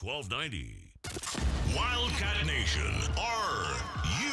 1290. Wildcat Nation, are you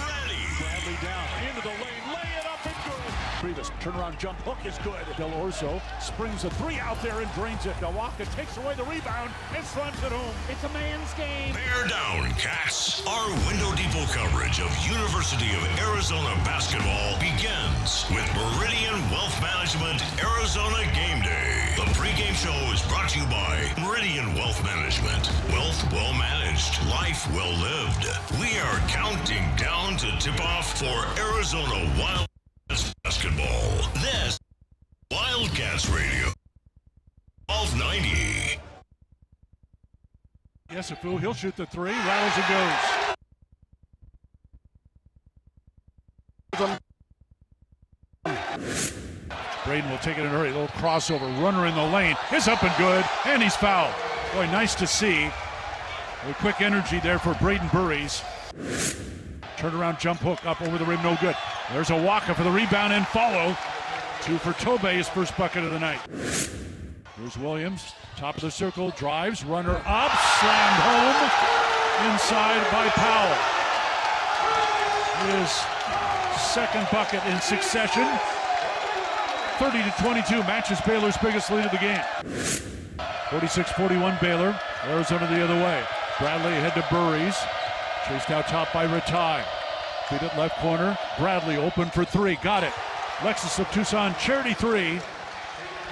ready? Bradley down, into the lane, lay it up and good. Previous turnaround jump hook is good. Del Orso springs a three out there and drains it. Milwaukee takes away the rebound and slams it home. It's a man's game. Bear down, Cats. Our Window Depot coverage of University of Arizona basketball begins with Meridian Wealth Management Arizona Game Day. The pregame show is brought to you by Meridian Wealth Management. Wealth well managed, life well lived. We are counting down to tip off for Arizona Wildcats basketball. This Wildcats Radio 1290. Yes, he'll shoot the three, rattles and goes. Braden will take it in a hurry. A little crossover. Runner in the lane. Is up and good. And he's fouled. Boy, nice to see. A quick energy there for Braden Burries. Turnaround jump hook up over the rim. No good. There's a Waka for the rebound and follow. Two for Tobe, his first bucket of the night. Here's Williams. Top of the circle. Drives. Runner up. Slammed home. Inside by Powell. His second bucket in succession. 30-22 matches Baylor's biggest lead of the game. 46-41 Baylor. Arizona the other way. Bradley ahead to Burries. Chased out top by Ratai. Feed it left corner. Bradley open for three. Got it. Lexus of Tucson charity three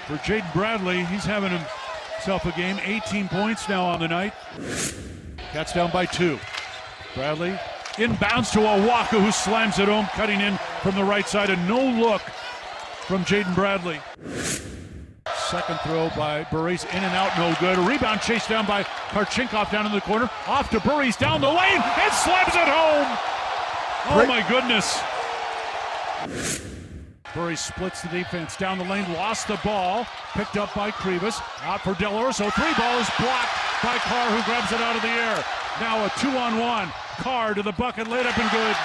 for Jaden Bradley. He's having himself a game. 18 points now on the night. Cats down by 2. Bradley inbounds to Awaka, who slams it home, cutting in from the right side. A no look from Jaden Bradley. Second throw by Burries, in and out, no good. A rebound chased down by Karchinkov down in the corner. Off to Burries, down the lane, and slams it home. Oh my goodness. Burries splits the defense down the lane, lost the ball, picked up by Krivas. Out for Del Orso, three ball is blocked by Carr, who grabs it out of the air. Now a 2-on-1. Carr to the bucket, laid up and good.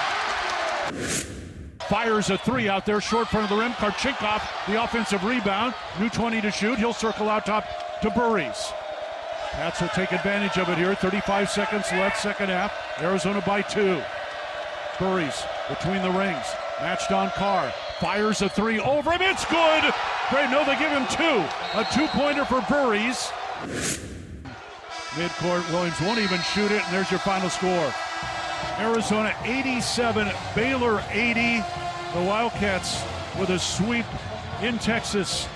Fires a three out there, short front of the rim. Karchinkov, the offensive rebound. New 20 to shoot. He'll circle out top to Burries. Cats will take advantage of it here. 35 seconds left, second half. Arizona by 2. Burries between the rings. Matched on Carr. Fires a three over him. It's good. Great. No, they give him 2. A 2-pointer for Burries. Midcourt, Williams won't even shoot it, and there's your final score. Arizona 87, Baylor 80. The Wildcats with a sweep in Texas.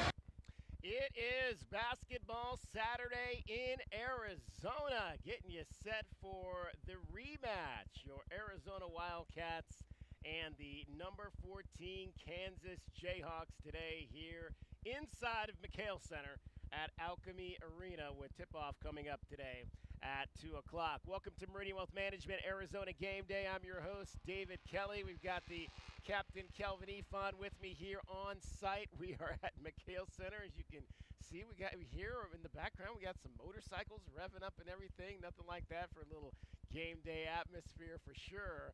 It is Basketball Saturday in Arizona, getting you set for the rematch. Your Arizona Wildcats and the number 14 Kansas Jayhawks today here inside of McHale Center at Alchemy Arena, with tip-off coming up today at 2 o'clock. Welcome to Meridian Wealth Management Arizona Game Day. I'm your host, David Kelly. We've got the Captain Kelvin Efon with me here on site. We are at McHale Center. As you can see, we got here in the background, we got some motorcycles revving up and everything. Nothing like that for a little game day atmosphere for sure.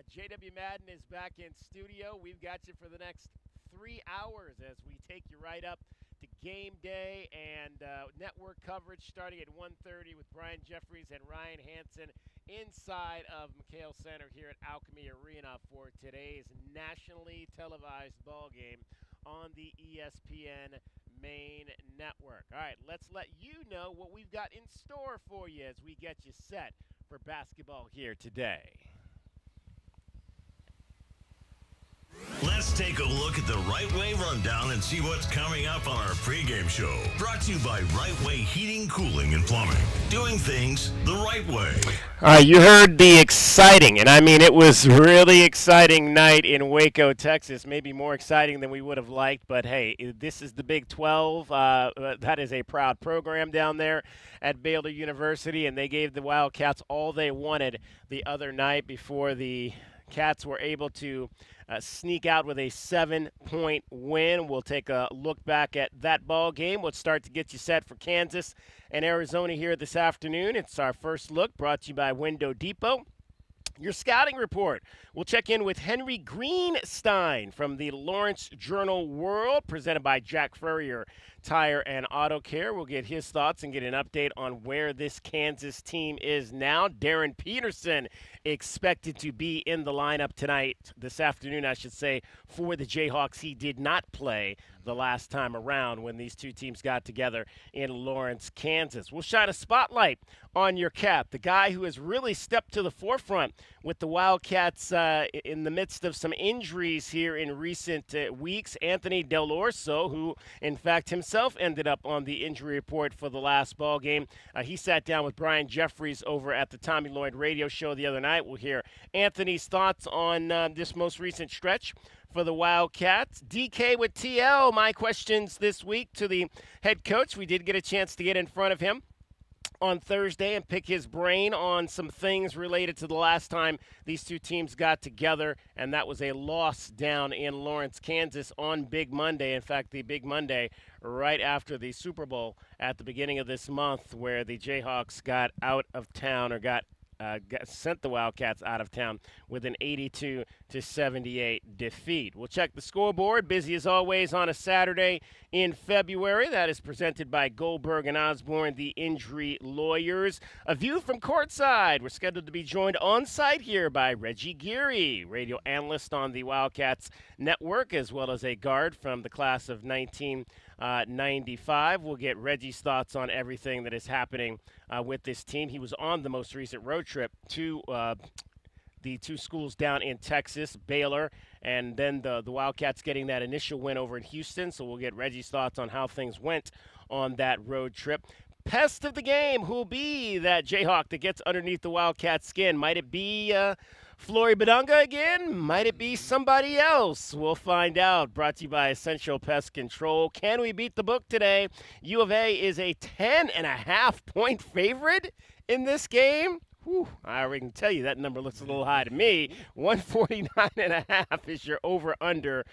JW Madden is back in studio. We've got you for the next 3 hours as we take you right up to Game Day and network coverage starting at 1:30 with Brian Jeffries and Ryan Hansen inside of McHale Center here at Alchemy Arena for today's nationally televised ball game on the ESPN main network. All right, let's let you know what we've got in store for you as we get you set for basketball here today. Let's take a look at the Right Way Rundown and see what's coming up on our pregame show. Brought to you by Right Way Heating, Cooling, and Plumbing. Doing things the right way. All right, you heard the exciting, and I mean it was really exciting night in Waco, Texas. Maybe more exciting than we would have liked, but hey, this is the Big 12. That is a proud program down there at Baylor University, and they gave the Wildcats all they wanted the other night before the Cats were able to sneak out with a 7-point win. We'll take a look back at that ball game. We'll start to get you set for Kansas and Arizona here this afternoon. It's our first look brought to you by Window Depot. Your scouting report. We'll check in with Henry Greenstein from the Lawrence Journal World, presented by Jack Furrier Tire and Auto Care. We'll get his thoughts and get an update on where this Kansas team is now. Darren Peterson expected to be in the lineup tonight, this afternoon, I should say, for the Jayhawks. He did not play the last time around when these two teams got together in Lawrence, Kansas. We'll shine a spotlight on your cap, the guy who has really stepped to the forefront with the Wildcats in the midst of some injuries here in recent weeks. Anthony Del Orso, who in fact himself ended up on the injury report for the last ball game. He sat down with Brian Jeffries over at the Tommy Lloyd radio show the other night. We'll hear Anthony's thoughts on this most recent stretch for the Wildcats. DK with TL, my questions this week to the head coach. We did get a chance to get in front of him on Thursday and pick his brain on some things related to the last time these two teams got together, and that was a loss down in Lawrence, Kansas on Big Monday. In fact, the Big Monday right after the Super Bowl at the beginning of this month, where the Jayhawks got out of town, or sent the Wildcats out of town with an 82-78 defeat. We'll check the scoreboard. Busy as always on a Saturday in February. That is presented by Goldberg and Osborne, the injury lawyers. A view from courtside. We're scheduled to be joined on site here by Reggie Geary, radio analyst on the Wildcats network, as well as a guard from the class of 1995. We'll get Reggie's thoughts on everything that is happening with this team. He was on the most recent road trip to the two schools down in Texas, Baylor, and then the Wildcats getting that initial win over in Houston. So we'll get Reggie's thoughts on how things went on that road trip. Pest of the game, who'll be that Jayhawk that gets underneath the Wildcat skin? Might it be Flory Badunga again? Might it be somebody else? We'll find out. Brought to you by Essential Pest Control. Can we beat the book today? U of A is a 10.5-point favorite in this game. Whew, I already can tell you that number looks a little high to me. 149.5 is your over-under.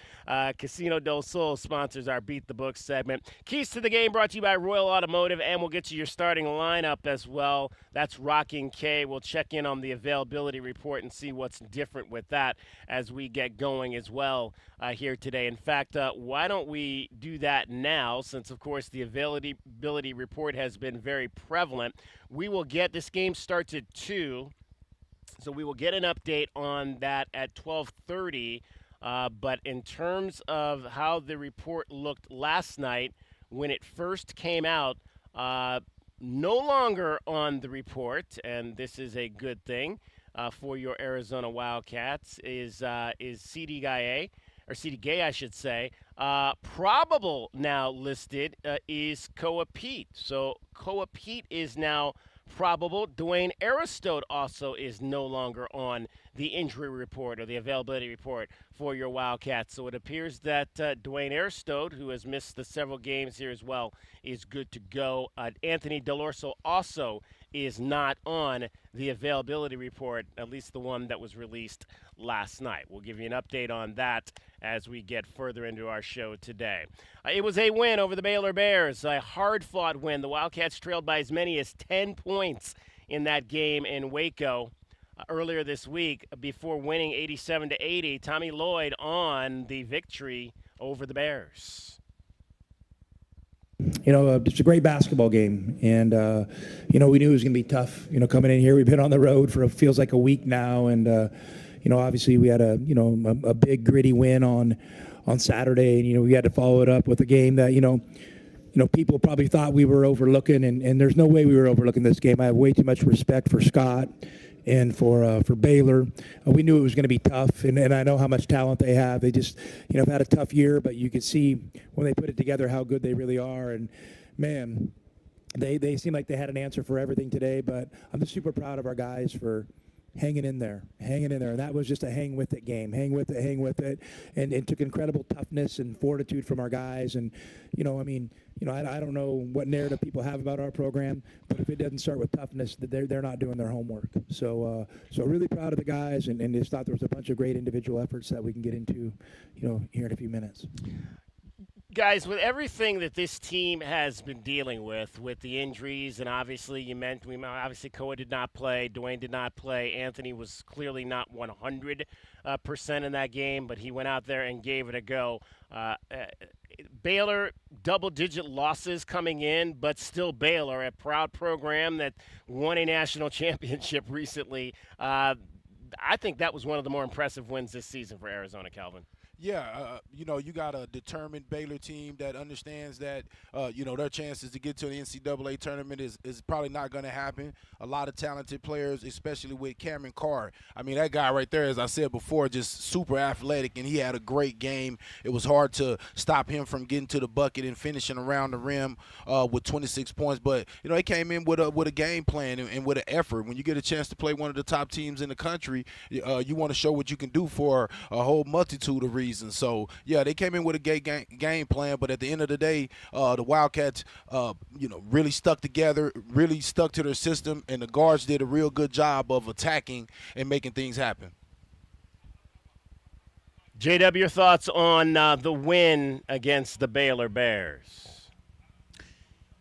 Casino del Sol sponsors our Beat the Book segment. Keys to the game brought to you by Royal Automotive, and we'll get you your starting lineup as well. That's Rocking K. We'll check in on the availability report and see what's different with that as we get going as well here today. In fact, why don't we do that now, since, of course, the availability report has been very prevalent. We will get this game starts at 2, so we will get an update on that at 12:30. But in terms of how the report looked last night when it first came out, no longer on the report, and this is a good thing for your Arizona Wildcats, is CD Gay, I should say. Probable now listed is Koa Pete. So Koa Pete is now probable. Dwayne Aristote also is no longer on the injury report or the availability report for your Wildcats. So it appears that Dwayne Aristote, who has missed the several games here as well, is good to go. Anthony Del Orso also is not on the availability report, at least the one that was released last night. We'll give you an update on that as we get further into our show today. It was a win over the Baylor Bears, a hard-fought win. The Wildcats trailed by as many as 10 points in that game in Waco earlier this week before winning 87-80. Tommy Lloyd on the victory over the Bears. It's a great basketball game, and we knew it was going to be tough. Coming in here, we've been on the road for feels like a week now, and obviously we had a big gritty win on Saturday, and we had to follow it up with a game that people probably thought we were overlooking, and there's no way we were overlooking this game. I have way too much respect for Scott and for Baylor. We knew it was going to be tough, and I know how much talent they have. They just have had a tough year, but you could see when they put it together how good they really are. And man, they seem like they had an answer for everything today. But I'm just super proud of our guys for hanging in there. And that was just a hang with it game. Hang with it. And it took incredible toughness and fortitude from our guys. And, I don't know what narrative people have about our program, but if it doesn't start with toughness, they're not doing their homework. So really proud of the guys, and just thought there was a bunch of great individual efforts that we can get into, here in a few minutes. Guys, with everything that this team has been dealing with the injuries, and obviously obviously Koa did not play, Dwayne did not play, Anthony was clearly not 100% in that game, but he went out there and gave it a go. Baylor double-digit losses coming in, but still Baylor, a proud program that won a national championship recently. I think that was one of the more impressive wins this season for Arizona, Calvin. Yeah, you got a determined Baylor team that understands that, their chances to get to the NCAA tournament is probably not going to happen. A lot of talented players, especially with Cameron Carr. I mean, that guy right there, as I said before, just super athletic, and he had a great game. It was hard to stop him from getting to the bucket and finishing around the rim with 26 points. But, he came in with a game plan and with an effort. When you get a chance to play one of the top teams in the country, you want to show what you can do for a whole multitude of reasons. So, yeah, they came in with a game plan, but at the end of the day, the Wildcats, really stuck together, really stuck to their system, and the guards did a real good job of attacking and making things happen. JW, your thoughts on the win against the Baylor Bears?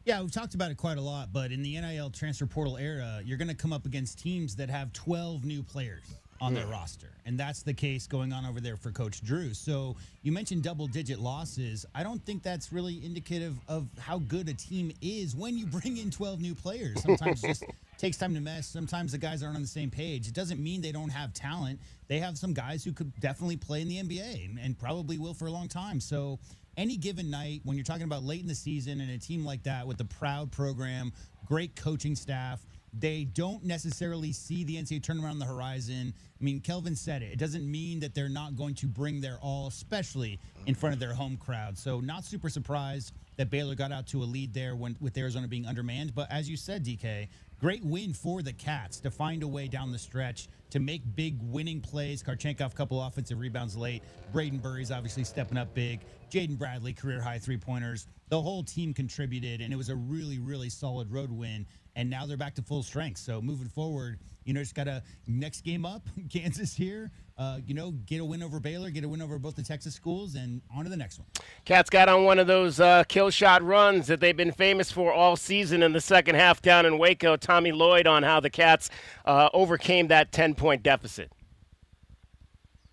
Yeah, we've talked about it quite a lot, but in the NIL transfer portal era, you're going to come up against teams that have 12 new players on their roster. And that's the case going on over there for Coach Drew. So you mentioned double-digit losses. I don't think that's really indicative of how good a team is when you bring in 12 new players. Sometimes it just takes time to mesh. Sometimes the guys aren't on the same page. It doesn't mean they don't have talent. They have some guys who could definitely play in the NBA and probably will for a long time. So any given night, when you're talking about late in the season and a team like that with a proud program, great coaching staff, they don't necessarily see the NCAA tournament on the horizon. I mean, Kelvin said it. It doesn't mean that they're not going to bring their all, especially in front of their home crowd. So not super surprised that Baylor got out to a lead there with Arizona being undermanned. But as you said, DK, great win for the Cats to find a way down the stretch to make big winning plays. Karchenkov, couple offensive rebounds late. Braden Burry's obviously stepping up big. Jaden Bradley, career-high three-pointers. The whole team contributed, and it was a really, really solid road win. And now they're back to full strength. So moving forward, just got a next game up, Kansas here. Get a win over Baylor, get a win over both the Texas schools, and on to the next one. Cats got on one of those kill shot runs that they've been famous for all season in the second half down in Waco. Tommy Lloyd on how the Cats overcame that 10-point deficit.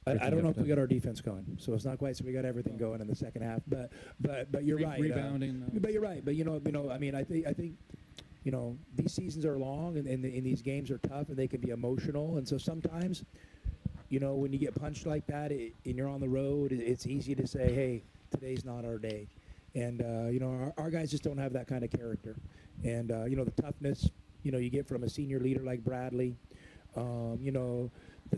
I don't know if we got our defense going, so it's not quite so we got everything going in the second half. But you're right. Rebounding. But you're right. But I mean, I think. These seasons are long and these games are tough and they can be emotional. And so sometimes, when you get punched like that and you're on the road, it's easy to say, hey, today's not our day. And, our guys just don't have that kind of character. And, the toughness, you get from a senior leader like Bradley, the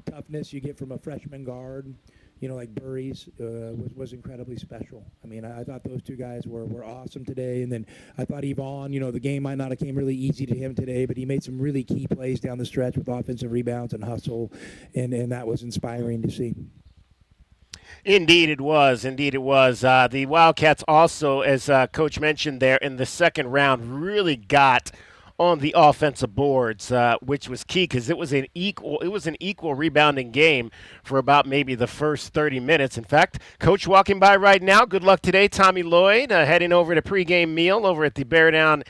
toughness you get from a freshman guard, like Burry's was incredibly special. I mean, I thought those two guys were awesome today. And then I thought Yvonne, the game might not have came really easy to him today, but he made some really key plays down the stretch with offensive rebounds and hustle, and that was inspiring to see. Indeed it was. The Wildcats also, as Coach mentioned there, in the second round really got on the offensive boards, which was key because it was an equal rebounding game for about maybe the first 30 minutes. In fact, Coach walking by right now. Good luck today, Tommy Lloyd, heading over to pregame meal over at the Bear Down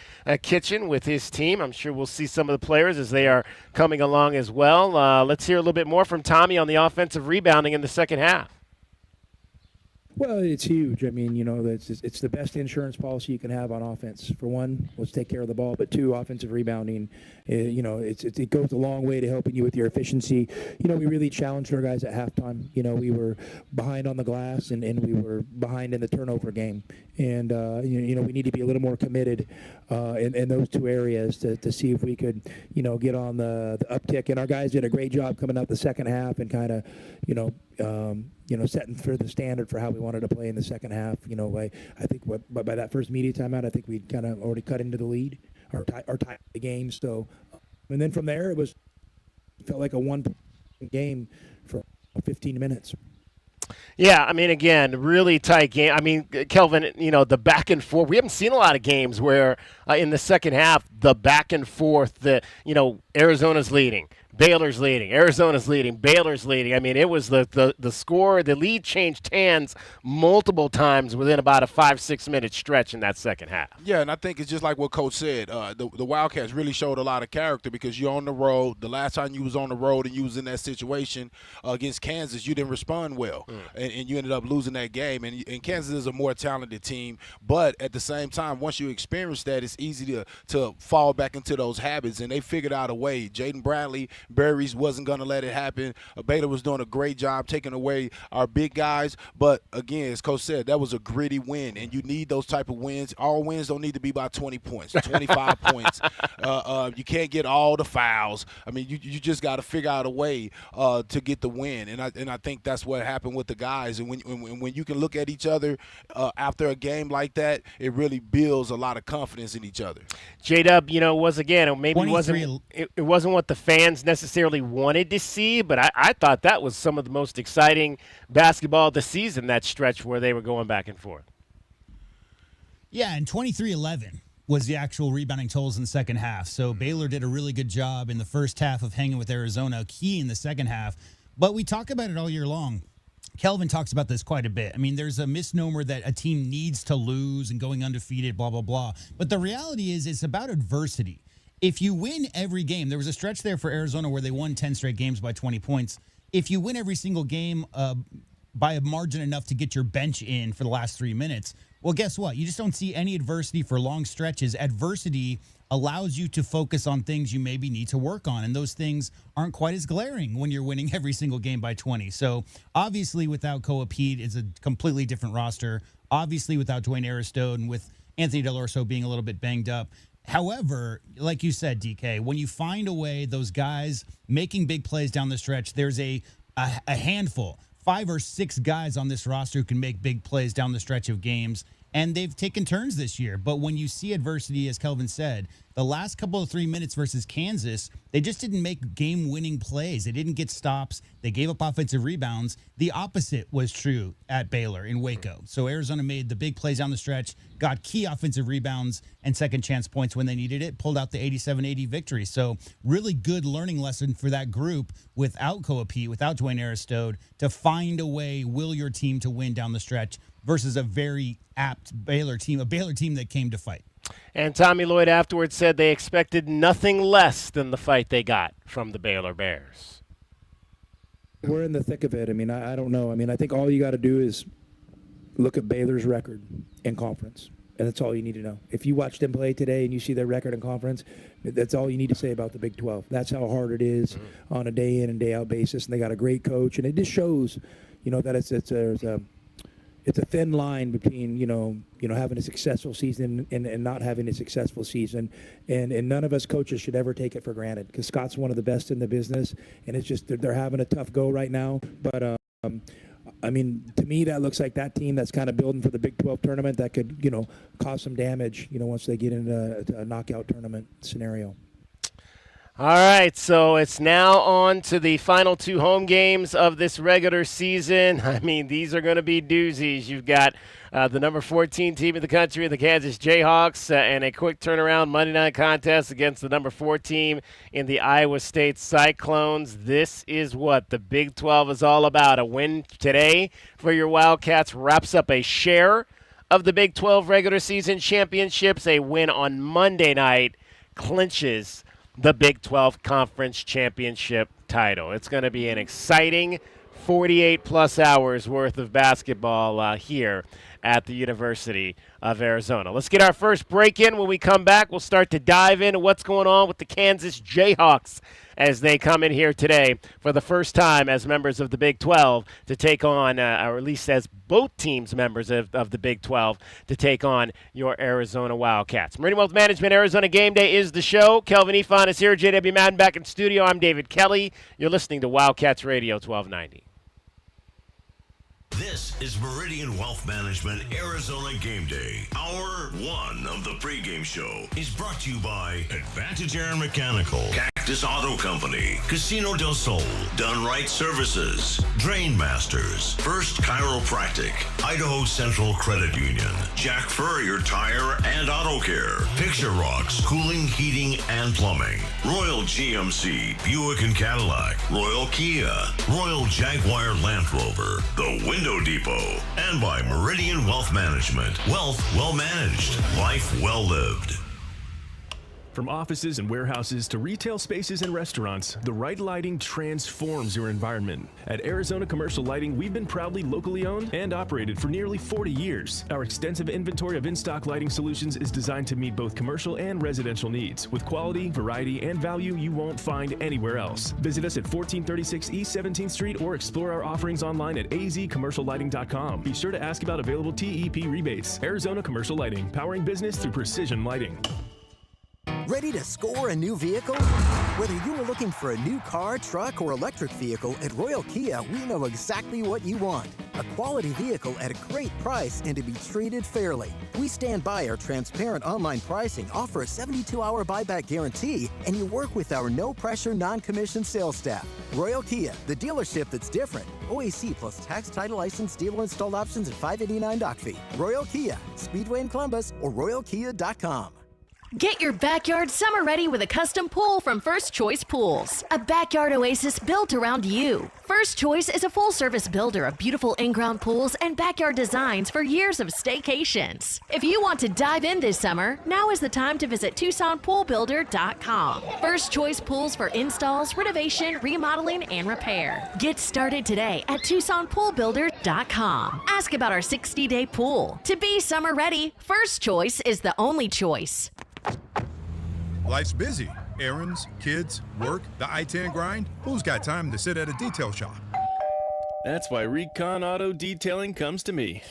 kitchen with his team. I'm sure we'll see some of the players as they are coming along as well. Let's hear a little bit more from Tommy on the offensive rebounding in the second half. Well, it's huge. I mean, it's the best insurance policy you can have on offense. For one, let's take care of the ball. But two, offensive rebounding, it goes a long way to helping you with your efficiency. We really challenged our guys at halftime. We were behind on the glass and we were behind in the turnover game. And, we need to be a little more committed in those two areas to see if we could, get on the uptick. And our guys did a great job coming out the second half and kind of, setting for the standard for how we wanted to play in the second half. I think by that first media timeout, I think we'd kind of already cut into the lead or tied the game. So, and then from there, it felt like a one-point game for 15 minutes. Yeah, I mean, again, really tight game. I mean, Kelvin, the back and forth. We haven't seen a lot of games where in the second half, the back and forth, Arizona's leading. Baylor's leading. Arizona's leading. Baylor's leading. I mean, it was the score. The lead changed hands multiple times within about a 5-6 minute stretch in that second half. Yeah, and I think it's just like what Coach said. The Wildcats really showed a lot of character because you're on the road. The last time you was on the road and you was in that situation against Kansas, you didn't respond well. and you ended up losing that game. And Kansas is a more talented team, but at the same time, once you experience that, it's easy to fall back into those habits, and they figured out a way. Jaden Bradley, Berries wasn't going to let it happen. Baylor was doing a great job taking away our big guys, but again, as Coach said, that was a gritty win, and you need those type of wins. All wins don't need to be by 20 points, 25 points. You can't get all the fouls. I mean, you just got to figure out a way to get the win, and I think that's what happened with the guys. And when you can look at each other after a game like that, it really builds a lot of confidence in each other. J-Dub, was again, maybe it wasn't what the fans necessarily wanted to see, but I thought that was some of the most exciting basketball of the season, that stretch where they were going back and forth. Yeah, and 23-11 was the actual rebounding totals in the second half. So Baylor did a really good job in the first half of hanging with Arizona, key in the second half. But we talk about it all year long. Kelvin talks about this quite a bit. I mean, there's a misnomer that a team needs to lose and going undefeated, blah, blah, blah. But the reality is it's about adversity. If you win every game, there was a stretch there for Arizona where they won 10 straight games by 20 points. If you win every single game by a margin enough to get your bench in for the last 3 minutes, well, guess what? You just don't see any adversity for long stretches. Adversity allows you to focus on things you maybe need to work on, and those things aren't quite as glaring when you're winning every single game by 20. So obviously without Koa Pete, it's a completely different roster. Obviously without Dwayne Aristode and with Anthony Delorso being a little bit banged up. However, like you said, DK, when you find a way, those guys making big plays down the stretch, there's a handful, 5 or 6 guys on this roster who can make big plays down the stretch of games, and they've taken turns this year. But when you see adversity, as Kelvin said, the last couple of 3 minutes versus Kansas, they just didn't make game-winning plays. They didn't get stops. They gave up offensive rebounds. The opposite was true at Baylor in Waco. So Arizona made the big plays down the stretch, got key offensive rebounds and second chance points when they needed it, pulled out the 87-80 victory. So really good learning lesson for that group without Koa Pete, without Dwayne Aristode, to find a way, will your team to win down the stretch versus a very apt Baylor team, a Baylor team that came to fight. And Tommy Lloyd afterwards said they expected nothing less than the fight they got from the Baylor Bears. We're in the thick of it. I mean, I don't know. I mean, I think all you got to do is look at Baylor's record in conference, and that's all you need to know. If you watch them play today and you see their record in conference, that's all you need to say about the Big 12. That's how hard it is on a day in and day out basis, and they got a great coach, and it just shows, that it's a thin line between having a successful season and not having a successful season, and none of us coaches should ever take it for granted, because Scott's one of the best in the business, and it's just they're having a tough go right now. But I mean, to me, that looks like that team that's kind of building for the Big 12 tournament that could cause some damage once they get into a knockout tournament scenario. All right, so it's now on to the final 2 home games of this regular season. I mean, these are going to be doozies. You've got the number 14 team in the country, the Kansas Jayhawks, and a quick turnaround Monday night contest against the number 4 team in the Iowa State Cyclones. This is what the Big 12 is all about. A win today for your Wildcats wraps up a share of the Big 12 regular season championships. A win on Monday night clinches the Big 12 Conference Championship title. It's going to be an exciting 48-plus hours worth of basketball here at the University of Arizona. Let's get our first break in. When we come back, we'll start to dive into what's going on with the Kansas Jayhawks as they come in here today for the first time as members of the Big 12 to take on, or at least as both teams members of the Big 12, to take on your Arizona Wildcats. Meridian Wealth Management, Arizona Game Day is the show. Kelvin Ifan is here. JW Madden back in studio. I'm David Kelly. You're listening to Wildcats Radio 1290. This is Meridian Wealth Management Arizona Game Day. Hour 1 of the pregame show is brought to you by Advantage Air and Mechanical, Cactus Auto Company, Casino del Sol, Done Right Services, Drain Masters, First Chiropractic, Idaho Central Credit Union, Jack Furrier Tire and Auto Care, Picture Rocks, Cooling, Heating, and Plumbing, Royal GMC, Buick and Cadillac, Royal Kia, Royal Jaguar Land Rover, The Window Depot, and by Meridian Wealth Management. Wealth well managed, life well lived. From offices and warehouses to retail spaces and restaurants, the right lighting transforms your environment. At Arizona Commercial Lighting, we've been proudly locally owned and operated for nearly 40 years. Our extensive inventory of in-stock lighting solutions is designed to meet both commercial and residential needs, with quality, variety, and value you won't find anywhere else. Visit us at 1436 East 17th Street or explore our offerings online at azcommerciallighting.com. Be sure to ask about available TEP rebates. Arizona Commercial Lighting, powering business through precision lighting. Ready to score a new vehicle? Whether you are looking for a new car, truck, or electric vehicle, at Royal Kia, we know exactly what you want. A quality vehicle at a great price and to be treated fairly. We stand by our transparent online pricing, offer a 72-hour buyback guarantee, and you work with our no-pressure, non-commissioned sales staff. Royal Kia, the dealership that's different. OAC plus tax, title, license, dealer installed options, and $589 doc fee. Royal Kia, Speedway in Columbus, or royalkia.com. Get your backyard summer ready with a custom pool from First Choice Pools. A backyard oasis built around you. First Choice is a full-service builder of beautiful in-ground pools and backyard designs for years of staycations. If you want to dive in this summer, now is the time to visit TucsonPoolBuilder.com. First Choice Pools for installs, renovation, remodeling, and repair. Get started today at TucsonPoolBuilder.com. Ask about our 60-day pool. To be summer ready, First Choice is the only choice. Life's busy. Errands, kids, work, the I-10 grind. Who's got time to sit at a detail shop? That's why Recon Auto Detailing comes to me.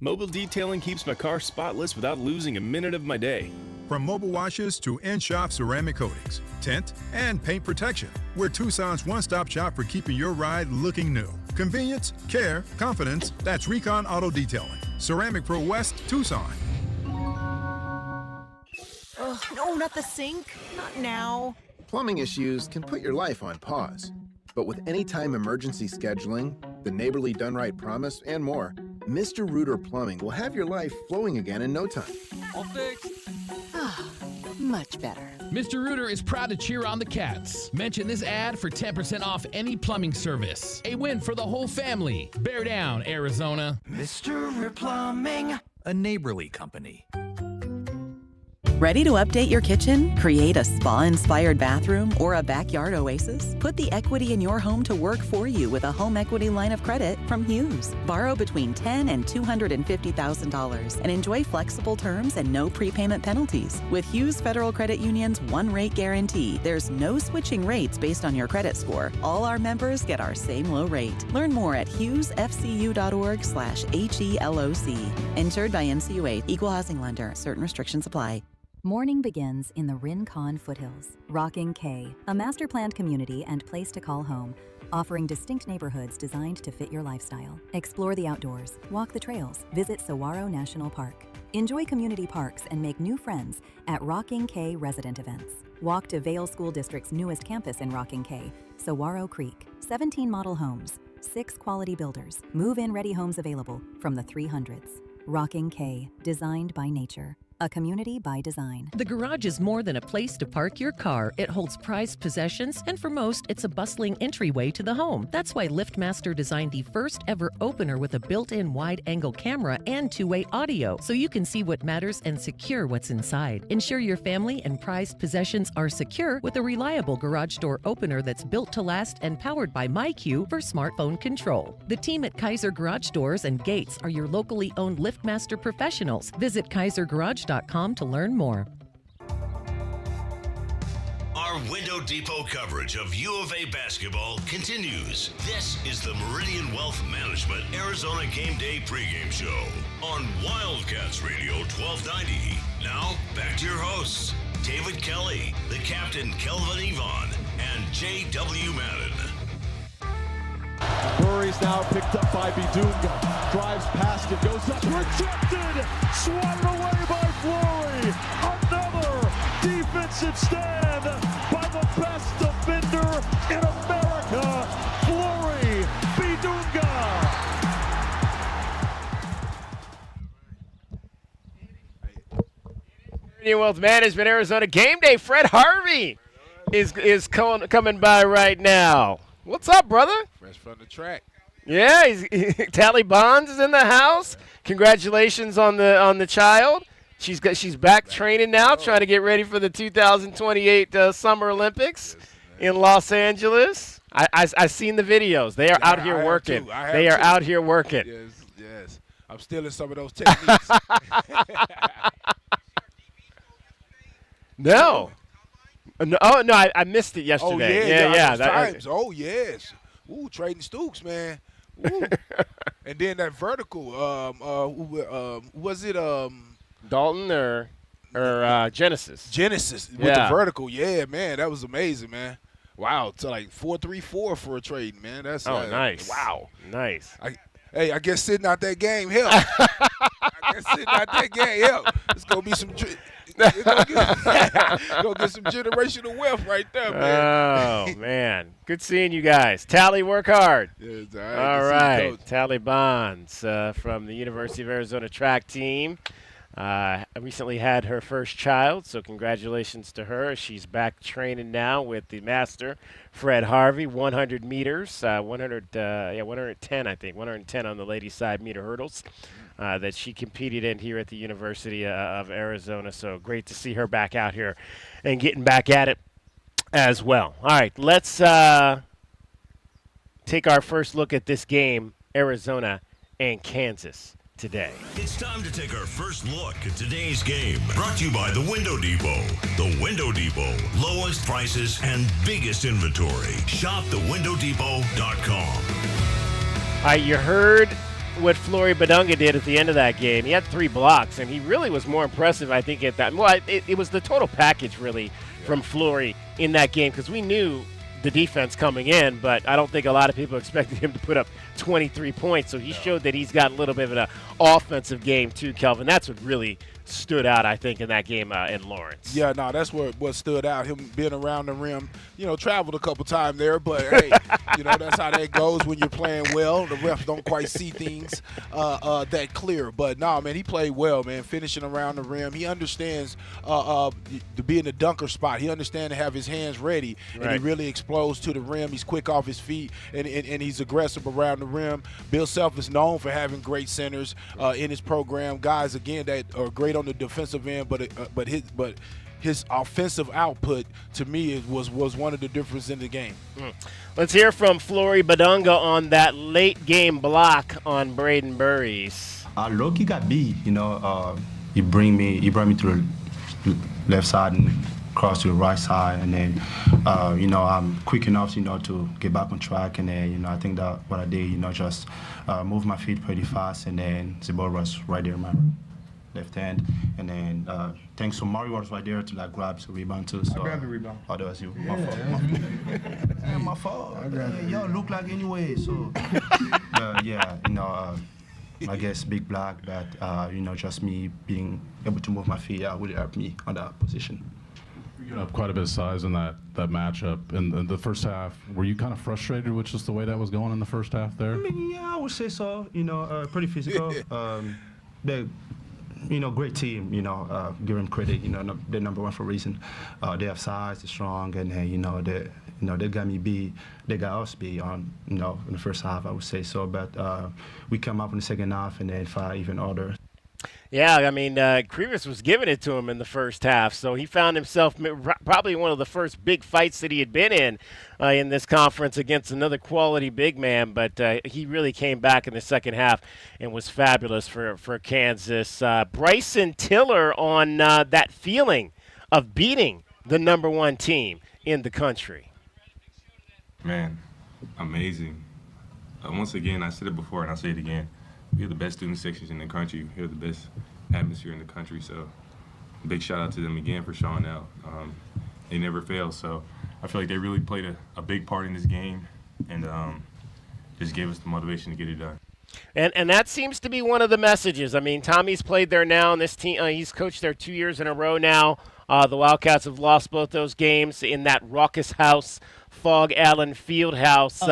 Mobile detailing keeps my car spotless without losing a minute of my day. From mobile washes to in-shop ceramic coatings, tint, and paint protection, we're Tucson's one-stop shop for keeping your ride looking new. Convenience, care, confidence, that's Recon Auto Detailing. Ceramic Pro West, Tucson. Oh, no, not the sink. Not now. Plumbing issues can put your life on pause. But with anytime emergency scheduling, the Neighborly Done Right promise, and more, Mr. Reuter Plumbing will have your life flowing again in no time. All fixed. Much better. Mr. Reuter is proud to cheer on the Cats. Mention this ad for 10% off any plumbing service. A win for the whole family. Bear down, Arizona. Mr. Reuter Plumbing, a Neighborly company. Ready to update your kitchen, create a spa-inspired bathroom, or a backyard oasis? Put the equity in your home to work for you with a home equity line of credit from Hughes. Borrow between $10,000 and $250,000 and enjoy flexible terms and no prepayment penalties. With Hughes Federal Credit Union's one-rate guarantee, there's no switching rates based on your credit score. All our members get our same low rate. Learn more at hughesfcu.org/HELOC. Insured by NCUA. Equal housing lender. Certain restrictions apply. Morning begins in the Rincon Foothills. Rocking K, a master-planned community and place to call home, offering distinct neighborhoods designed to fit your lifestyle. Explore the outdoors, walk the trails, visit Saguaro National Park. Enjoy community parks and make new friends at Rocking K resident events. Walk to Vail School District's newest campus in Rocking K, Saguaro Creek. 17 model homes, 6 quality builders, move-in ready homes available from the 300s. Rocking K, designed by nature. A community by design. The garage is more than a place to park your car. It holds prized possessions, and for most, it's a bustling entryway to the home. That's why LiftMaster designed the first ever opener with a built-in wide-angle camera and two-way audio, so you can see what matters and secure what's inside. Ensure your family and prized possessions are secure with a reliable garage door opener that's built to last and powered by MyQ for smartphone control. The team at Kaiser Garage Doors and Gates are your locally owned LiftMaster professionals. Visit KaiserGarage.com to learn more. Our Window Depot coverage of U of A basketball continues. This is the Meridian Wealth Management Arizona Gameday pregame show on Wildcats Radio 1290. Now, back to your hosts, David Kelly, the captain Kelvin Yvonne, and J.W. Madden. Murray's now picked up by Bidunga. Drives past it, goes up, rejected! Swatted away by Flory! Another defensive stand by the best defender in America, Flory Bidunga! Meridian Wealth Management Arizona Game Day. Fred Harvey is coming by right now. What's up, brother? Fresh from the track. Yeah, Tally Bonds is in the house. Congratulations on the child. She's back training now, trying to get ready for the 2028 Summer Olympics in Los Angeles. I seen the videos. They are out here working. They are out here working. Yes. I'm stealing some of those techniques. No. Oh, no, I missed it yesterday. Oh, yeah. Times. Oh, yes. Ooh, trading Stooks, man. Ooh. And then that vertical, was it Dalton or Genesis? Genesis with the vertical. Yeah, man, that was amazing, man. Wow, to like 4-3-4 for a trade, man. That's nice. Wow. Nice. I guess sitting out that game helped. It's going to be some gonna get some generational wealth right there, man. Oh, man. Good seeing you guys. Tally, work hard. Yes, all right. Tally Bonds from the University of Arizona track team. Recently had her first child, so congratulations to her. She's back training now with the master, Fred Harvey, 100 meters, 110, I think, 110 on the ladies' side meter hurdles that she competed in here at the University of Arizona. So great to see her back out here and getting back at it as well. All right, let's take our first look at this game, Arizona and Kansas. Today. It's time to take our first look at today's game. Brought to you by the Window Depot. The Window Depot. Lowest prices and biggest inventory. Shop thewindow.depot.com. All right, you heard what Flory Badunga did at the end of that game. He had 3 blocks, and he really was more impressive, I think, at that. Well, it was the total package, really, from Flory in that game, because we knew the defense coming in, but I don't think a lot of people expected him to put up 23 points. So he showed that he's got a little bit of an offensive game too, Kelvin. That's what really stood out, I think, in that game in Lawrence. Yeah, no, that's what stood out. Him being around the rim, traveled a couple times there, but hey, that's how that goes when you're playing well. The refs don't quite see things that clear, but no, man, he played well, man. Finishing around the rim, he understands to be in the dunker spot. He understands to have his hands ready, and he really explodes to the rim. He's quick off his feet, and he's aggressive around the rim. Bill Self is known for having great centers in his program. Guys, again, that are great on the defensive end, but his offensive output to me was one of the difference in the game. Let's hear from Flory Badunga on that late game block on Braden Burries. Loki got beat. He brought me to the left side and cross to the right side, and then I'm quick enough to get back on track, and then I think that what I did just move my feet pretty fast, and then the ball was right there in my left hand, and then thanks to Mario was right there to grab the rebound too. So I grabbed the rebound. Oh, that was you. My fault. Y'all look like anyway. So I guess big block, but just me being able to move my feet really helped me on that position. You have quite a bit of size in that matchup. In the first half, were you kind of frustrated with just the way that was going in the first half there? I mean, yeah, I would say so. Pretty physical. Great team. Give them credit. They're number one for a reason. They have size, they're strong, and they got me beat. They got us beat on in the first half. I would say so, but we come up in the second half and then fight even harder. Yeah, I mean, Krivas was giving it to him in the first half, so he found himself probably one of the first big fights that he had been in this conference against another quality big man, but he really came back in the second half and was fabulous for Kansas. Bryson Tiller on that feeling of beating the number one team in the country. Man, amazing. Once again, I said it before and I'll say it again. We have the best student sections in the country. We have the best atmosphere in the country. So big shout out to them again for showing out. They never fail. So I feel like they really played a big part in this game and just gave us the motivation to get it done. And that seems to be one of the messages. I mean, Tommy's played there now, and this team he's coached there 2 years in a row now. The Wildcats have lost both those games in that raucous house, Fog Allen Fieldhouse.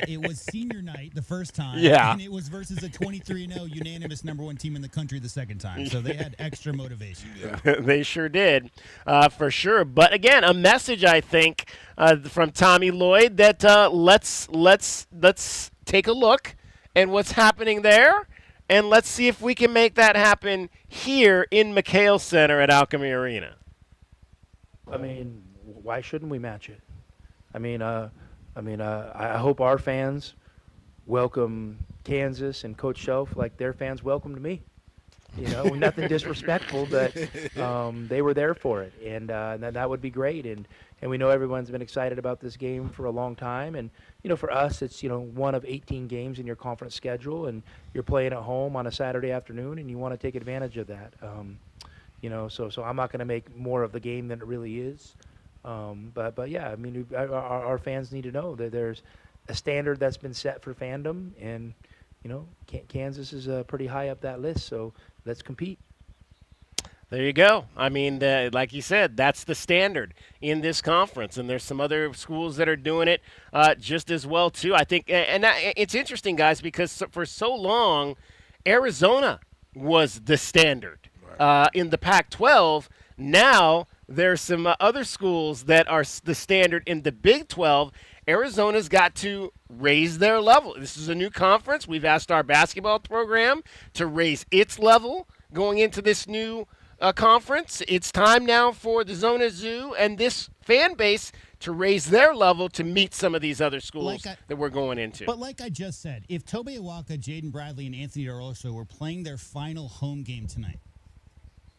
It was senior night the first time, and it was versus a 23-0 unanimous number one team in the country the second time. So they had extra motivation. They sure did, for sure. But again, a message I think from Tommy Lloyd that let's take a look at what's happening there and let's see if we can make that happen here in McHale Center at Alchemy Arena. I mean, why shouldn't we match it? I hope our fans welcome Kansas and Coach Shelf like their fans welcomed me. You know, nothing disrespectful, but they were there for it, and that would be great. And we know everyone's been excited about this game for a long time. And you know, for us, it's one of 18 games in your conference schedule, and you're playing at home on a Saturday afternoon, and you want to take advantage of that. So I'm not going to make more of the game than it really is. But yeah, I mean, our fans need to know that there's a standard that's been set for fandom, and Kansas is pretty high up that list. So let's compete. There you go. I mean, like you said, that's the standard in this conference, and there's some other schools that are doing it just as well too. I think, and it's interesting, guys, because for so long, Arizona was the standard in the Pac-12. Now there's some other schools that are the standard in the Big 12. Arizona's got to raise their level. This is a new conference. We've asked our basketball program to raise its level going into this new conference. It's time now for the Zona Zoo and this fan base to raise their level to meet some of these other schools that we're going into. But like I just said, if Tobe Awaka, Jaden Bradley, and Anthony DeRosso were playing their final home game tonight,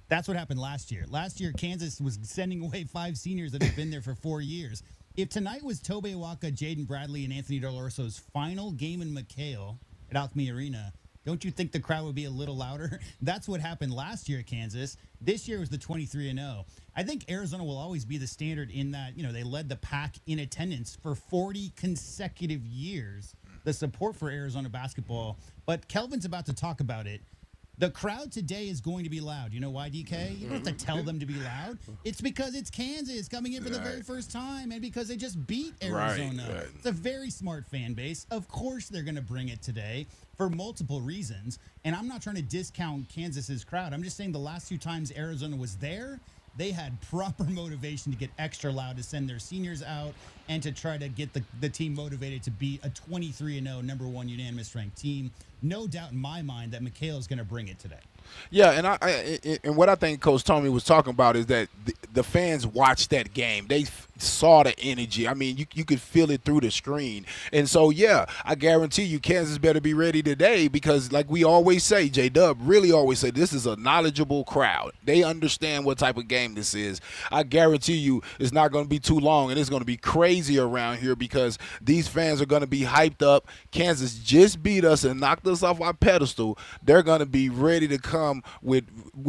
that's what happened last year. Last year, Kansas was sending away 5 seniors that have been there for 4 years. If tonight was Tobe Awaka, Jaden Bradley, and Anthony DeRosso's final game in McHale at Alchemy Arena, don't you think the crowd would be a little louder? That's what happened last year at Kansas. This year was the 23-0. I think Arizona will always be the standard in that, they led the pack in attendance for 40 consecutive years, the support for Arizona basketball. But Kelvin's about to talk about it. The crowd today is going to be loud. You know why, DK? You don't have to tell them to be loud. It's because it's Kansas coming in for the very first time, and because they just beat Arizona. Right. It's a very smart fan base. Of course they're going to bring it today for multiple reasons. And I'm not trying to discount Kansas's crowd. I'm just saying the last 2 times Arizona was there, they had proper motivation to get extra loud, to send their seniors out, and to try to get the team motivated to beat a 23-0 #1 unanimous ranked team. No doubt in my mind that McHale is going to bring it today. Yeah, and what I think Coach Tommy was talking about is that the fans watched that game. They saw the energy. I mean, you could feel it through the screen. And so, yeah, I guarantee you Kansas better be ready today because, like we always say, J-Dub really always say, this is a knowledgeable crowd. They understand what type of game this is. I guarantee you it's not going to be too long, and it's going to be crazy around here because these fans are going to be hyped up. Kansas just beat us and knocked us off our pedestal. They're going to be ready to come with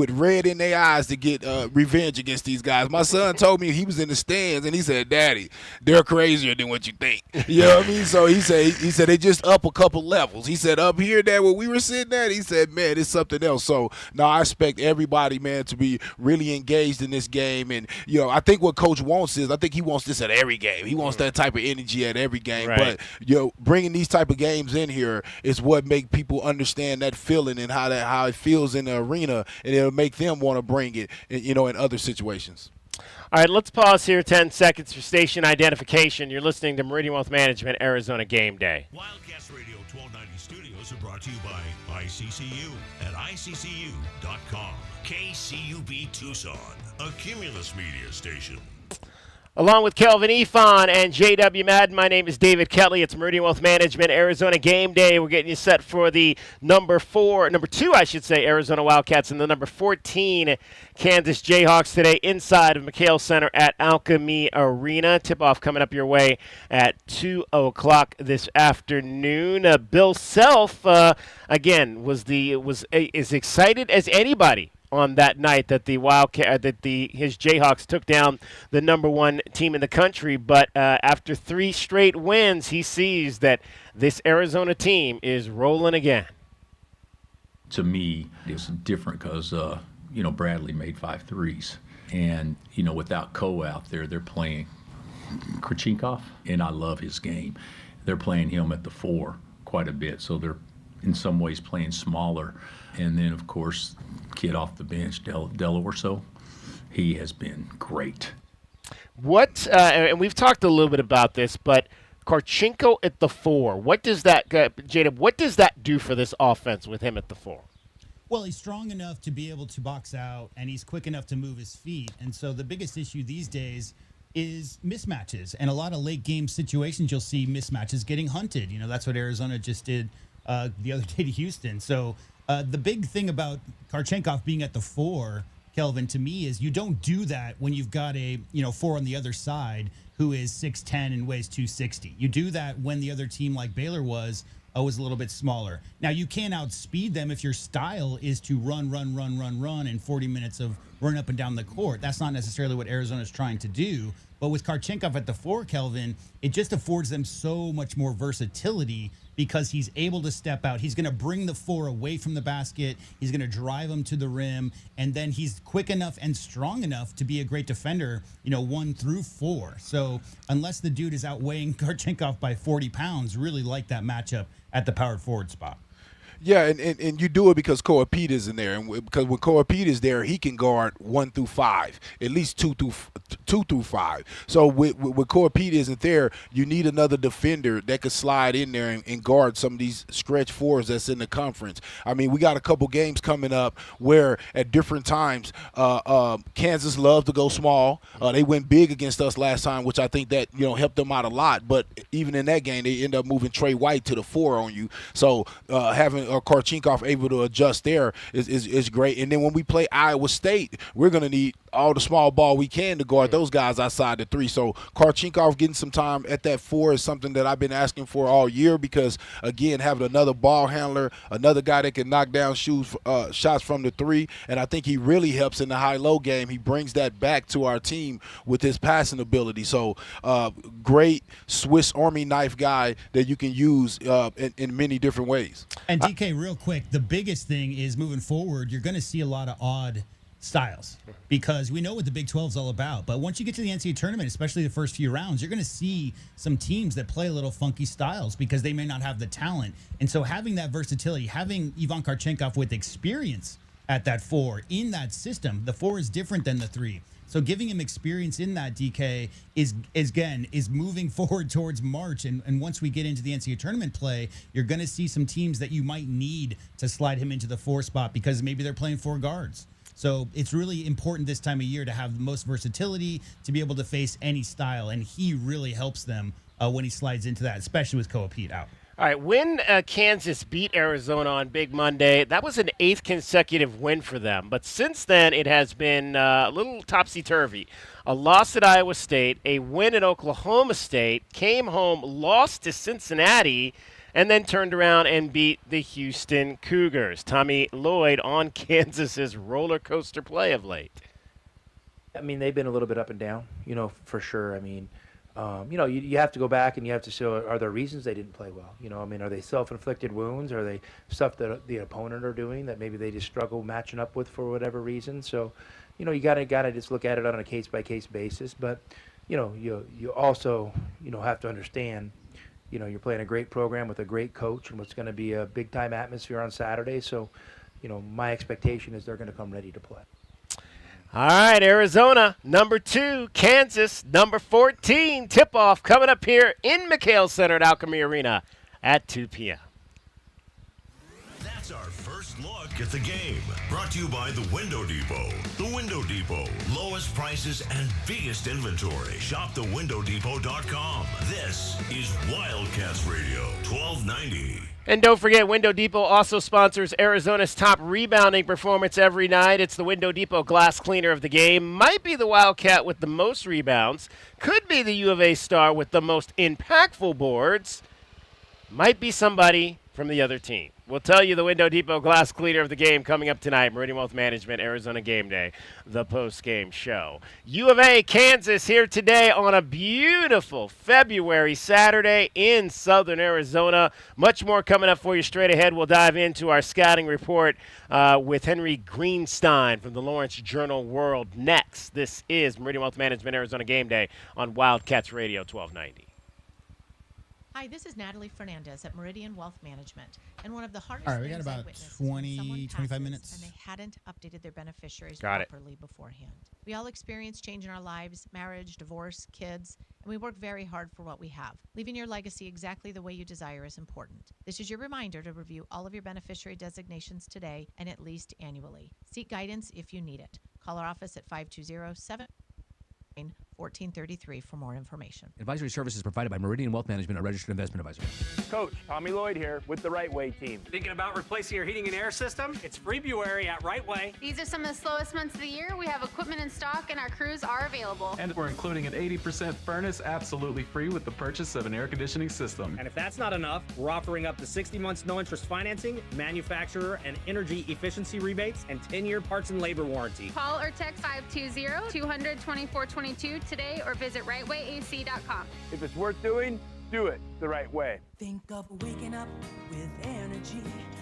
red in their eyes to get revenge against these guys. My son told me he was in the stands, and he said, Daddy, they're crazier than what you think. You know what I mean? So he said they just up a couple levels. He said up here that where we were sitting at, he said, man, it's something else. So now I expect everybody, man, to be really engaged in this game. And, I think what Coach wants is, I think he wants this at every game. He wants that type of energy at every game. Right. But, bringing these type of games in here is what make people understand that feeling and how it feels in the arena, and it'll make them want to bring it, in other situations. All right, let's pause here 10 seconds for station identification. You're listening to Meridian Wealth Management, Arizona Game Day. Wildcast Radio 1290 Studios are brought to you by ICCU at ICCU.com. KCUB Tucson, a Cumulus media station. Along with Kelvin Ifan and J.W. Madden, my name is David Kelly. It's Meridian Wealth Management, Arizona Game Day. We're getting you set for the number 2, Arizona Wildcats, and the number 14 Kansas Jayhawks today inside of McHale Center at Alchemy Arena. Tip-off coming up your way at 2 o'clock this afternoon. Bill Self, again, was as excited as anybody on that night that his Jayhawks took down the number 1 team in the country. But after 3 straight wins, he sees that this Arizona team is rolling again. To me, it's different because, Bradley made 5 threes. And, without Ko out there, they're playing Krachinkov, and I love his game. They're playing him at the 4 quite a bit, so they're in some ways playing smaller. And then, of course, kid off the bench, Delorso, he has been great. And we've talked a little bit about this, but Karchenko at the 4. What does that, Jada, what does that do for this offense with him at the 4? Well, he's strong enough to be able to box out, and he's quick enough to move his feet. And so the biggest issue these days is mismatches. And a lot of late game situations, you'll see mismatches getting hunted. That's what Arizona just did the other day to Houston. So the big thing about Karchenkov being at the 4, Kelvin, to me, is you don't do that when you've got a 4 on the other side who is 6'10" and weighs 260. You do that when the other team, like Baylor was a little bit smaller. Now, you can't outspeed them if your style is to run in 40 minutes of run up and down the court. That's not necessarily what Arizona's trying to do. But with Karchenkov at the 4, Kelvin, it just affords them so much more versatility because he's able to step out. He's going to bring the 4 away from the basket. He's going to drive them to the rim. And then he's quick enough and strong enough to be a great defender, 1 through 4. So unless the dude is outweighing Karchenkov by 40 pounds, really like that matchup at the powered forward spot. Yeah, and you do it because Koa Pete is in there, and because when Koa Pete is there, he can guard 1 through 5, at least 2 through 5. So with Koa Pete isn't there, you need another defender that could slide in there and guard some of these stretch 4s that's in the conference. I mean, we got a couple games coming up where at different times Kansas loves to go small. They went big against us last time, which I think that helped them out a lot. But even in that game, they end up moving Trey White to the 4 on you. So having Karchenkov able to adjust there is great. And then when we play Iowa State, we're going to need all the small ball we can to guard those guys outside the 3. So Karchenkov getting some time at that 4 is something that I've been asking for all year because, again, having another ball handler, another guy that can knock down shots from the 3, and I think he really helps in the high-low game. He brings that back to our team with his passing ability. So great Swiss Army knife guy that you can use in many different ways. And DK, real quick, the biggest thing is moving forward, you're going to see a lot of odd styles because we know what the Big 12 is all about. But once you get to the NCAA tournament, especially the first few rounds, you're going to see some teams that play a little funky styles because they may not have the talent. And so having that versatility, having Ivan Karchenkov with experience at that 4 in that system, the 4 is different than the 3. So giving him experience in that, DK, is moving forward towards March. And once we get into the NCAA tournament play, you're going to see some teams that you might need to slide him into the 4 spot because maybe they're playing 4 guards. So it's really important this time of year to have the most versatility to be able to face any style. And he really helps them when he slides into that, especially with Koa Pete out. All right, when Kansas beat Arizona on Big Monday, that was an 8th consecutive win for them. But since then, it has been a little topsy-turvy. A loss at Iowa State, a win at Oklahoma State, came home, lost to Cincinnati, and then turned around and beat the Houston Cougars. Tommy Lloyd on Kansas's roller coaster play of late. I mean, they've been a little bit up and down, for sure. I mean, you have to go back and you have to show, are there reasons they didn't play well? I mean, are they self-inflicted wounds? Are they stuff that the opponent are doing that maybe they just struggle matching up with for whatever reason? So, you gotta just look at it on a case-by-case basis. But, you also, have to understand, you're playing a great program with a great coach and what's going to be a big-time atmosphere on Saturday. So, my expectation is they're going to come ready to play. All right, Arizona, number 2, Kansas, number 14. Tip-off coming up here in McHale Center at Alchemy Arena at 2 p.m. That's our first look at the game. Brought to you by the Window Depot. The Window Depot. Lowest prices and biggest inventory. Shop thewindowdepot.com. This is Wildcats Radio 1290. And don't forget, Window Depot also sponsors Arizona's top rebounding performance every night. It's the Window Depot glass cleaner of the game. Might be the Wildcat with the most rebounds. Could be the U of A star with the most impactful boards. Might be somebody from the other team. We'll tell you the Window Depot glass cleaner of the game coming up tonight. Meridian Wealth Management, Arizona Gameday, the post-game show. U of A, Kansas here today on a beautiful February Saturday in southern Arizona. Much more coming up for you straight ahead. We'll dive into our scouting report with Henry Greenstein from the Lawrence Journal World next. This is Meridian Wealth Management, Arizona Gameday on Wildcats Radio 1290. Hi, this is Natalie Fernandez at Meridian Wealth Management. And one of the hardest All right, we things got I about witnessed 20, 25 minutes. and they hadn't updated their beneficiaries Got it. properly beforehand. We all experience change in our lives, marriage, divorce, kids, and and we work very hard for what we have. Leaving your legacy exactly the way you desire is important. This is your reminder to review all of your beneficiary designations today and at least annually. Seek guidance if you need it. Call our office at 520-799-1433 for more information. Advisory services provided by Meridian Wealth Management, a registered investment advisor. Coach, Tommy Lloyd here with the Right Way team. Thinking about replacing your heating and air system? It's February at Right Way. These are some of the slowest months of the year. We have equipment in stock and our crews are available. And we're including an 80% furnace absolutely free with the purchase of an air conditioning system. And if that's not enough, we're offering up to 60 months no interest financing, manufacturer and energy efficiency rebates, and 10-year parts and labor warranty. Call or text 520-200-2422 today or visit rightwayac.com. If it's worth doing, do it the right way. Think of waking up with energy,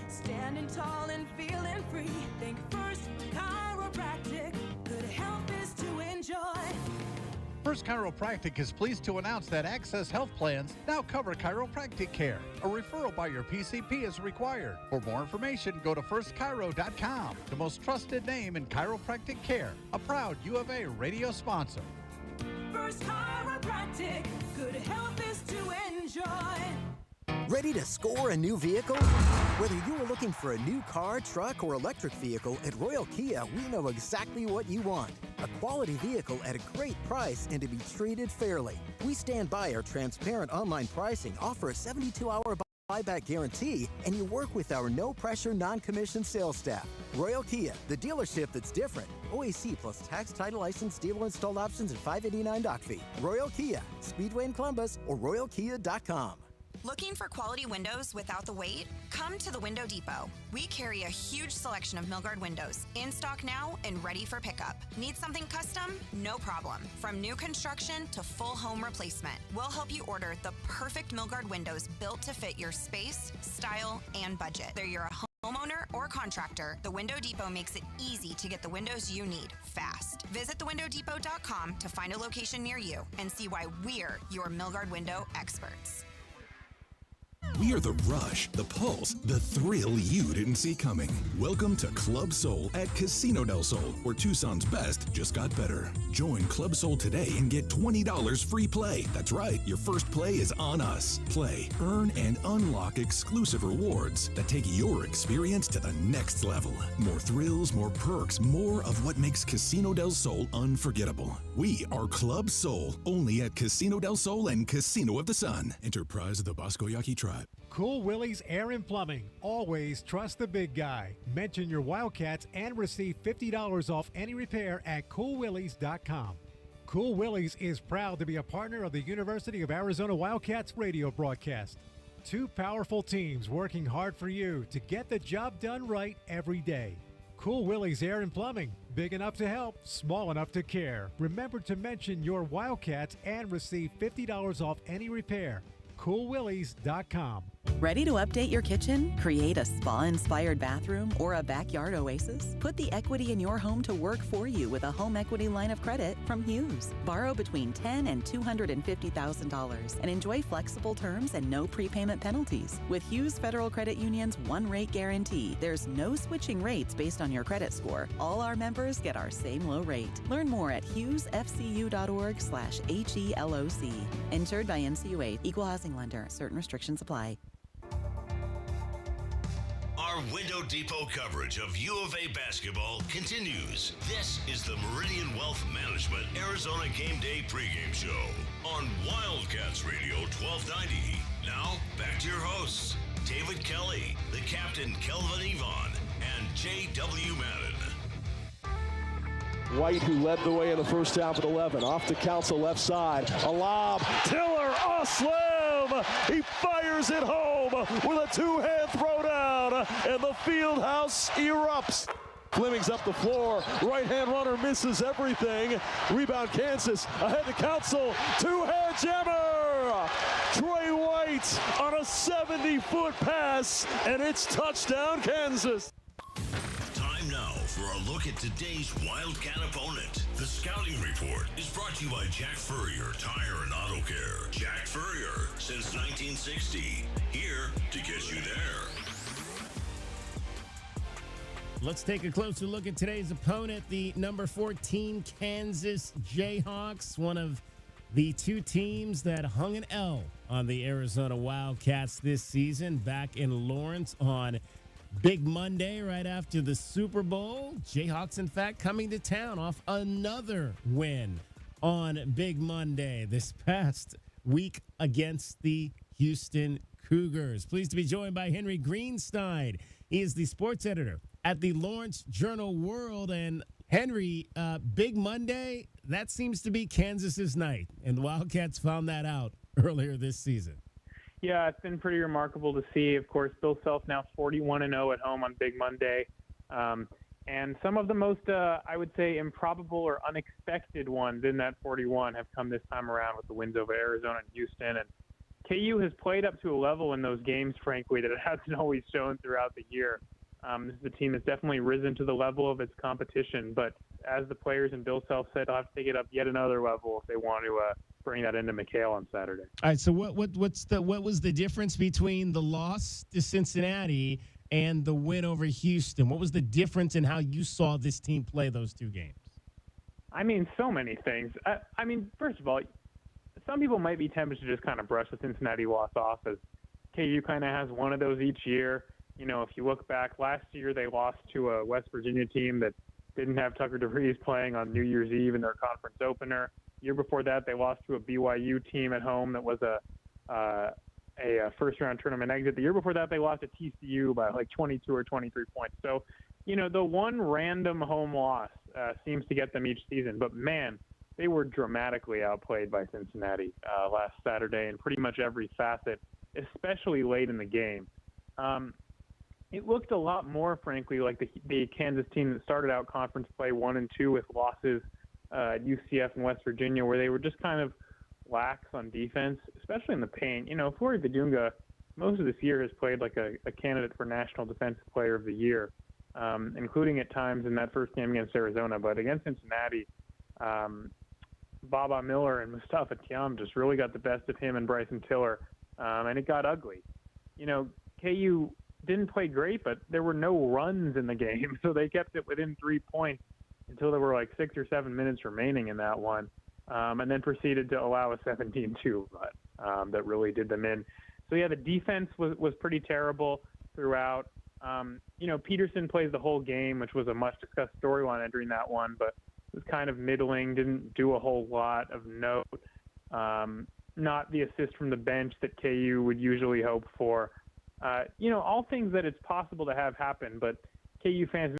standing tall and feeling free. Think First Chiropractic, good health is to enjoy. First Chiropractic is pleased to announce that Access Health Plans now cover chiropractic care. A referral by your PCP is required. For more information, go to firstchiro.com, the most trusted name in chiropractic care. A proud U of A radio sponsor. First Chiropractic, good health is to enjoy. Ready to score a new vehicle? Whether you are looking for a new car, truck, or electric vehicle, at Royal Kia, we know exactly what you want. A quality vehicle at a great price and to be treated fairly. We stand by our transparent online pricing, offer a 72-hour buyback guarantee, and you work with our no-pressure, non-commissioned sales staff. Royal Kia, the dealership that's different. OAC plus tax, title, license, dealer installed options, and $589 doc fee. Royal Kia, Speedway in Columbus, or royalkia.com. Looking for quality windows without the wait? Come to the Window Depot. We carry a huge selection of Milgard windows, in stock now and ready for pickup. Need something custom? No problem. From new construction to full home replacement, we'll help you order the perfect Milgard windows built to fit your space, style, and budget. Whether you're a homeowner or contractor, the Window Depot makes it easy to get the windows you need fast. Visit thewindowdepot.com to find a location near you and see why we're your Milgard window experts. We are the rush, the pulse, the thrill you didn't see coming. Welcome to Club Soul at Casino del Sol, where Tucson's best just got better. Join Club Soul today and get $20 free play. That's right, your first play is on us. Play, earn, and unlock exclusive rewards that take your experience to the next level. More thrills, more perks, more of what makes Casino del Sol unforgettable. We are Club Soul, only at Casino del Sol and Casino of the Sun. Enterprise of the Bosco Yaqui Tribe. Cool Willie's Air and Plumbing. Always trust the big guy. Mention your Wildcats and receive $50 off any repair at coolwillies.com. Cool Willie's is proud to be a partner of the University of Arizona Wildcats radio broadcast. Two powerful teams working hard for you to get the job done right every day. Cool Willie's Air and Plumbing. Big enough to help, small enough to care. Remember to mention your Wildcats and receive $50 off any repair. coolwillies.com. Ready to update your kitchen? Create a spa-inspired bathroom or a backyard oasis? Put the equity in your home to work for you with a home equity line of credit from Hughes. Borrow between $10,000 and $250,000 and enjoy flexible terms and no prepayment penalties. With Hughes Federal Credit Union's one-rate guarantee, there's no switching rates based on your credit score. All our members get our same low rate. Learn more at hughesfcu.org/HELOC. Insured by NCUA, Equal Housing Lender. Certain restrictions apply. Our Window Depot coverage of U of A basketball continues. This is the Meridian Wealth Management Arizona Game Day pregame show on Wildcats Radio 1290. Now, back to your hosts, David Kelly, the captain Kelvin Yvonne, and J.W. Madden. White, who led the way in the first half at 11. Off to Council left side. A lob. Tiller, a slam. He fires it home with a two-hand throwdown, and the field house erupts. Fleming's up the floor. Right-hand runner misses everything. Rebound Kansas. Ahead to Council. Two-hand jammer. Trey White on a 70-foot pass, and it's touchdown Kansas. Time now for a look at today's Wildcat opponent. The Scouting Report is brought to you by Jack Furrier Tire and Auto Care. Jack Furrier, since 1960, here to get you there. Let's take a closer look at today's opponent, the number 14 Kansas Jayhawks, one of The two teams that hung an L on the Arizona Wildcats this season back in Lawrence on Big Monday right after the Super Bowl. Jayhawks, in fact, coming to town off another win on Big Monday this past week against the Houston Cougars. Pleased to be joined by Henry Greenstein. He is the sports editor at the Lawrence Journal-World. And Henry, Big Monday, that seems to be Kansas's night, and the Wildcats found that out earlier this season. Yeah, it's been pretty remarkable to see. Of course, Bill Self now 41-0 at home on Big Monday. And some of the most, I would say, improbable or unexpected ones in that 41 have come this time around with the wins over Arizona and Houston. And KU has played up to a level in those games, frankly, that it hasn't always shown throughout the year. The team has definitely risen to the level of its competition. But as the players and Bill Self said, they'll have to take it up yet another level if they want to bring that into McHale on Saturday. All right, so what was the difference between the loss to Cincinnati and the win over Houston? What was the difference in how you saw this team play those two games? I mean, so many things. I mean, first of all, some people might be tempted to just kind of brush the Cincinnati loss off as KU kind of has one of those each year. You know, if you look back, last year they lost to a West Virginia team that didn't have Tucker DeVries playing on New Year's Eve in their conference opener. Year before that, they lost to a BYU team at home that was a first-round tournament exit. The year before that, they lost to TCU by like 22 or 23 points. So, you know, the one random home loss seems to get them each season. But, man, they were dramatically outplayed by Cincinnati last Saturday in pretty much every facet, especially late in the game. It looked a lot more, frankly, like the Kansas team that started out conference play 1-2 with losses at UCF and West Virginia, where they were just kind of lax on defense, especially in the paint. You know, Flory Vidunga, most of this year has played like a candidate for National Defensive Player of the Year, including at times in that first game against Arizona. But against Cincinnati, Baba Miller and Mustafa Tiam just really got the best of him and Bryson Tiller, and it got ugly. You know, KU didn't play great, but there were no runs in the game, so they kept it within 3 points until there were like 6 or 7 minutes remaining in that one, and then proceeded to allow a 17-2 run that really did them in. So, yeah, the defense was pretty terrible throughout. You know, Peterson plays the whole game, which was a much-discussed storyline entering that one, but was kind of middling, didn't do a whole lot of note. Not the assist from the bench that KU would usually hope for. You know, all things that it's possible to have happen, but KU fans